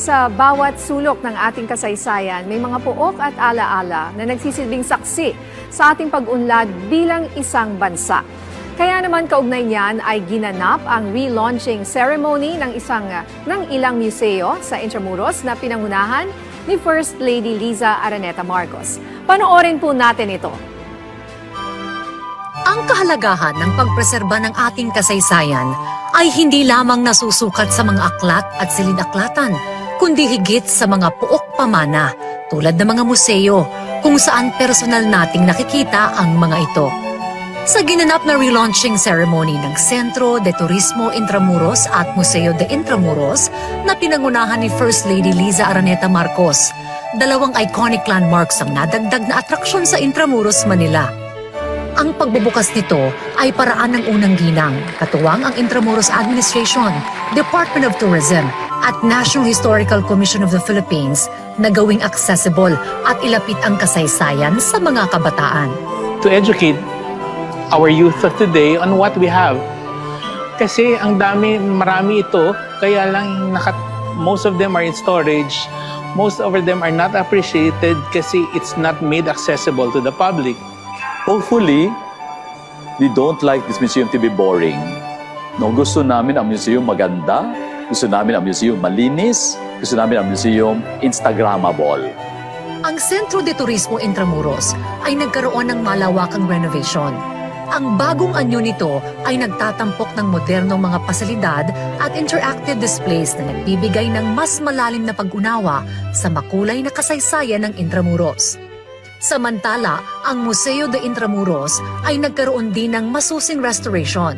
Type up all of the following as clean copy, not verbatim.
Sa bawat sulok ng ating kasaysayan, may mga puok at alaala na nagsisilbing saksi sa ating pag-unlad bilang isang bansa. Kaya naman kaugnay niyan ay ginanap ang relaunching ceremony ng ilang museo sa Intramuros na pinangunahan ni First Lady Liza Araneta Marcos. Panoorin po natin ito. Ang kahalagahan ng pagpreserba ng ating kasaysayan ay hindi lamang nasusukat sa mga aklat at silid-aklatan, kundi higit sa mga puok pamana tulad ng mga museo kung saan personal nating nakikita ang mga ito. Sa ginanap na relaunching ceremony ng Centro de Turismo Intramuros at Museo de Intramuros na pinangunahan ni First Lady Liza Araneta Marcos, dalawang iconic landmarks ang nadagdag na atraksyon sa Intramuros, Manila. Ang pagbubukas nito ay paraan ng unang ginang, katuwang ang Intramuros Administration, Department of Tourism at National Historical Commission of the Philippines na gawing accessible at ilapit ang kasaysayan sa mga kabataan. To educate our youth of today on what we have. Kasi marami ito, kaya lang most of them are in storage, most of them are not appreciated kasi it's not made accessible to the public. Hopefully, we don't like this museum to be boring. No, gusto namin ang museum maganda, gusto namin ang museum malinis, gusto namin ang museum Instagrammable. Ang Centro de Turismo Intramuros ay nagkaroon ng malawakang renovation. Ang bagong anyo nito ay nagtatampok ng modernong mga pasilidad at interactive displays na nagbibigay ng mas malalim na pag-unawa sa makulay na kasaysayan ng Intramuros. Samantala, ang Museo de Intramuros ay nagkaroon din ng masusing restoration.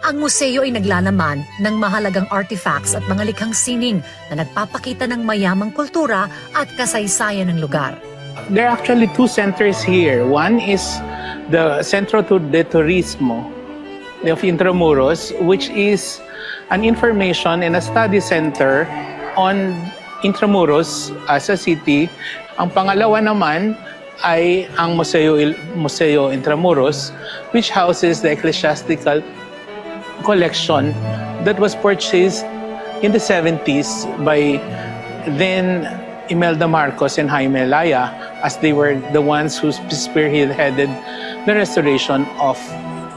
Ang museo ay naglalaman ng mahalagang artifacts at mga likhang sining na nagpapakita ng mayamang kultura at kasaysayan ng lugar. There are actually two centers here. One is the Centro de Turismo of Intramuros, which is an information and a study center on Intramuros as a city. Ang pangalawa naman ay ang Museo Intramuros, which houses the ecclesiastical collection that was purchased in the 70s by then Imelda Marcos and Jaime Laya, as they were the ones who spearheaded the restoration of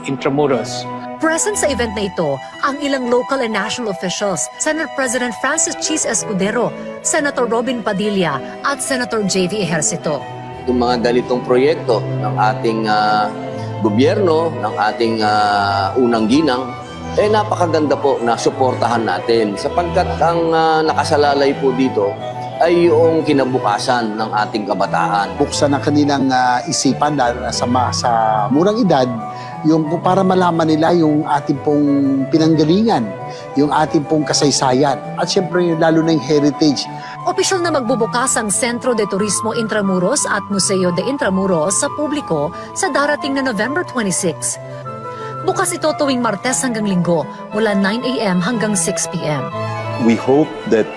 Intramuros. Present sa event na ito ang ilang local and national officials, Senate President Francis Chis Escudero, Senator Robin Padilla at Senator J.V. Ejercito. Yung mga ganitong proyekto ng ating gobyerno, ng ating unang ginang, napakaganda po na suportahan natin sapagkat ang nakasalalay po dito ay yung kinabukasan ng ating kabataan. Buksan ang kanilang isipan sa murang edad, yung para malaman nila yung ating pong pinanggalingan, yung ating pong kasaysayan, at siyempre lalo na yung heritage. Opisyal na magbubukas ang Centro de Turismo Intramuros at Museo de Intramuros sa publiko sa darating na November 26. Bukas ito tuwing Martes hanggang Linggo mula 9 a.m. hanggang 6 p.m. We hope that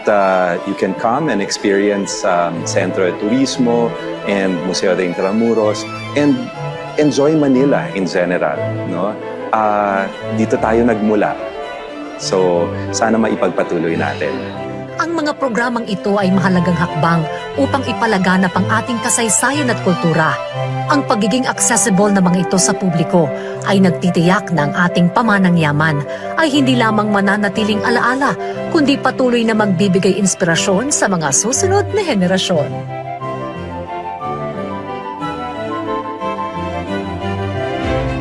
you can come and experience Centro de Turismo and Museo de Intramuros and enjoy Manila in general. No? Dito tayo nagmula. So, sana maipagpatuloy natin. Ang mga programang ito ay mahalagang hakbang upang ipalaganap ang ating kasaysayan at kultura. Ang pagiging accessible na mga ito sa publiko ay nagtitiyak na ang ating pamanang yaman ay hindi lamang mananatiling alaala, kundi patuloy na magbibigay inspirasyon sa mga susunod na henerasyon.